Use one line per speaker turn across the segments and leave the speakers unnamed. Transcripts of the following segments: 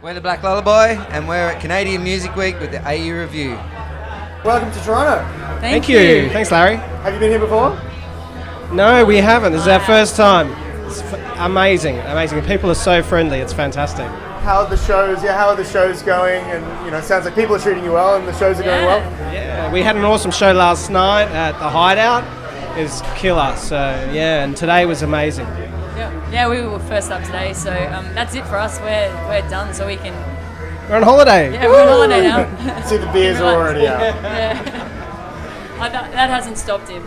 We're the Black Lullaby, and we're at Canadian Music Week with the AU Review.
Welcome to Toronto.
Thank you. Thanks, Larry.
Have you been here before?
No, we haven't. This is our first time. It's amazing. People are so friendly. It's fantastic.
How are the shows? Yeah, how are the shows going? And it sounds like people are treating you well, and the shows are going well.
Yeah, we had an awesome show last night at the Hideout. It was killer. So yeah, and today was amazing.
Yeah, we were first up today, so that's it for us. We're done, so we can.
We're on holiday.
Yeah, we're on holiday now.
See, the beers are already out.
Yeah, that hasn't stopped him.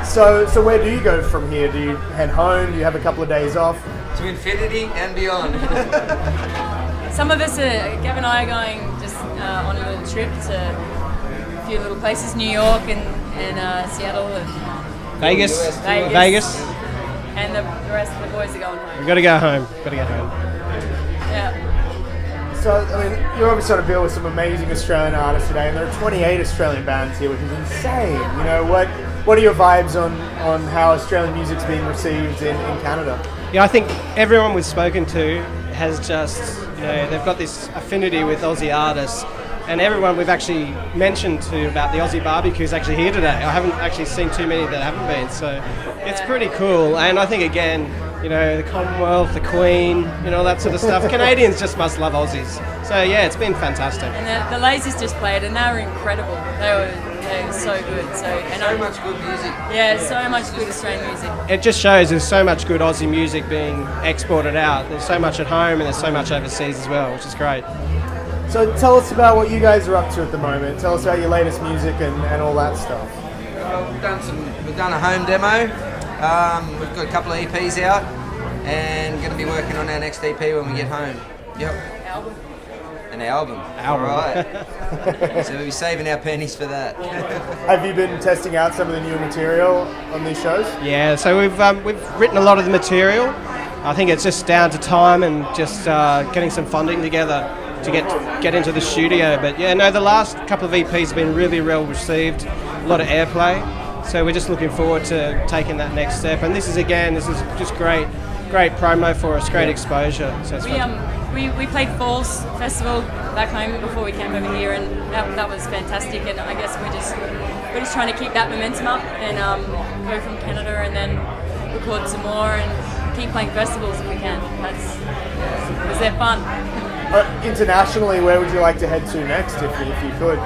So where do you go from here? Do you head home? Do you have a couple of days off?
To infinity and beyond.
Some of us, Gav and I, are going just on a little trip to a few little places, New York and Seattle and
Vegas.
And the rest of the boys are going home.
We've got to go home.
Yeah.
So, I mean, you're obviously on a bill with some amazing Australian artists today, and there are 28 Australian bands here, which is insane. What are your vibes on how Australian music's being received in Canada?
Yeah, I think everyone we've spoken to has just, they've got this affinity with Aussie artists. And everyone we've actually mentioned to about the Aussie BBQ is actually here today. I haven't actually seen too many that haven't been, so it's pretty cool. And I think, again, the Commonwealth, the Queen, all that sort of stuff. Canadians just must love Aussies. So yeah, it's been fantastic.
And the Lasers just played, and they were incredible. They were so good. So
much good music.
Yeah, so much good Australian music.
It just shows there's so much good Aussie music being exported out. There's so much at home, and there's so much overseas as well, which is great.
So tell us about what you guys are up to at the moment. Tell us about your latest music and all that stuff.
We've done a home demo. We've got a couple of EPs out, and going to be working on our next EP when we get home. Yep. An album. All right. So we'll be saving our pennies for that.
Have you been testing out some of the new material on these shows?
Yeah. So we've written a lot of the material. I think it's just down to time and just getting some funding together to get into the studio. But yeah, no, the last couple of EPs have been really well received, a lot of airplay. So we're just looking forward to taking that next step. And this is just great promo for us, great exposure. So it's
we played Falls Festival back home before we came over here, and that was fantastic. And I guess we're just trying to keep that momentum up and go from Canada and then record some more and keep playing festivals if we can. Because they're fun.
Internationally, where would you like to head to next if you could?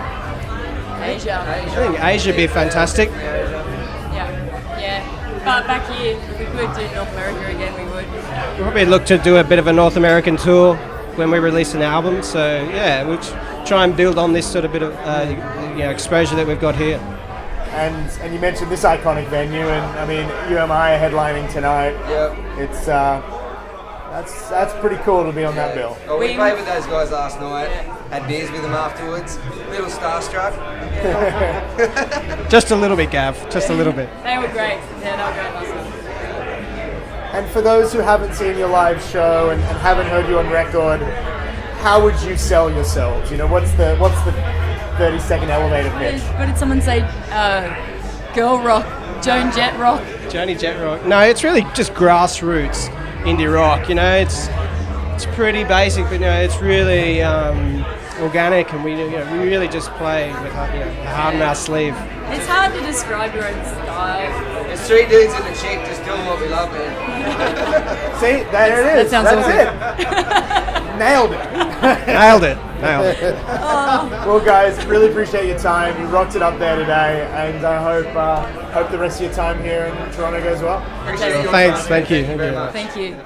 Asia.
I think Asia would be fantastic.
Yeah. But back here, if we could do North America again, we would.
We'll probably look to do a bit of a North American tour when we release an album. So yeah, we'll try and build on this sort of bit of exposure that we've got here.
And you mentioned this iconic venue, and I mean, UMI are headlining tonight.
Yep.
It's that's pretty cool to be on that bill.
Oh, we played with those guys last night. Had beers with them afterwards. Little starstruck.
Just a little bit, Gav. Just a little bit.
They were great. Yeah, they were great last night.
And for those who haven't seen your live show and haven't heard you on record, how would you sell yourselves? What's the 30-second elevator pitch?
What did someone say? Girl rock, Joan Jett rock.
Joni Jett rock. No, it's really just grassroots indie rock. It's pretty basic, but it's really organic, and we really just play with the heart in our sleeve.
It's hard to describe your own style.
There's three dudes and a chick just doing what we love, man.
See, there it is.
That sounds
it. Nailed it.
Nailed it.
Well, guys, really appreciate your time. You rocked it up there today, and I hope the rest of your time here in Toronto goes well.
Appreciate your
Thanks.
time.
Thank you.
Thank you very much.
Thank you.